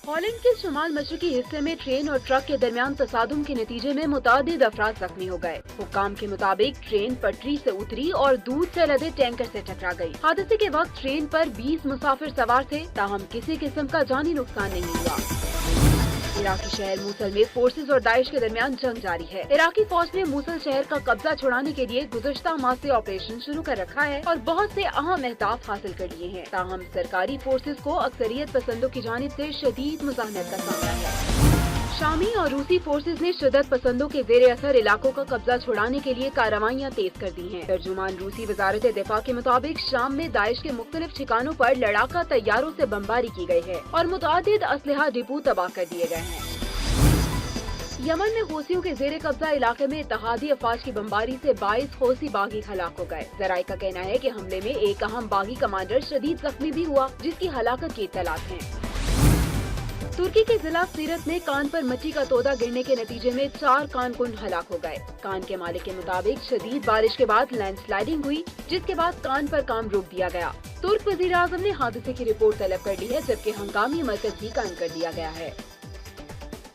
Holland के शुमाल मशरकी हिस्से में ट्रेन और ट्रक के दरमियान तसादुम के नतीजे में मुतादिद अफराद जख्मी हो गए। हुक्काम के मुताबिक ट्रेन पटरी से उतरी और दूध से लदे टैंकर से टकरा गई। हादसे के वक्त ट्रेन पर 20 मुसाफिर सवार थे, ताहम किसी किस्म का जानी नुकसान नहीं हुआ। इराकी शहर मूसल में फोर्सेज और दाइश के दरमियान जंग जारी है। इराकी फौज ने मूसल शहर का कब्जा छुड़ाने के लिए गुज़श्ता माह से ऑपरेशन शुरू कर रखा है और बहुत से अहम अहदाफ हासिल कर लिए हैं। ताहम सरकारी फोर्सेज को अक्सरियत पसंदों की जानिब से शदीद मुज़ाहनत का सामना है। शामी और रूसी फोर्सेज ने शिद्दत पसंदों के ज़ेरे असर इलाकों का कब्जा छुड़ाने के लिए कार्रवाइयाँ तेज कर दी हैं। तर्जुमान रूसी वजारत दिफा के मुताबिक शाम में दाइश के मुख्तलिफ ठिकानों पर लड़ाका तैयारों से बमबारी की गई है और मुतअद्दिद असलहा डिपो तबाह कर दिए गए हैं। यमन में हौसियों के जेरे कब्जा इलाके में इत्तेहादी अफवाज की बमबारी से 22 हौसी बागी हलाक हो गए। जराये का कहना है कि हमले में एक अहम बागी कमांडर शदीद जख्मी भी हुआ, जिसकी हलाकत की इत्तलात हैं। तुर्की के जिला सीरत में कान पर मिट्टी का तोदा गिरने के नतीजे में 4 कारकुन हलाक हो गए। कान के मालिक के मुताबिक शदीद बारिश के बाद लैंडस्लाइडिंग हुई, जिसके बाद कान पर काम रोक दिया गया। तुर्क वज़ीर आज़म ने हादसे की रिपोर्ट तलब कर ली है, जबकि हंगामी मरकज भी कायम कर दिया गया है।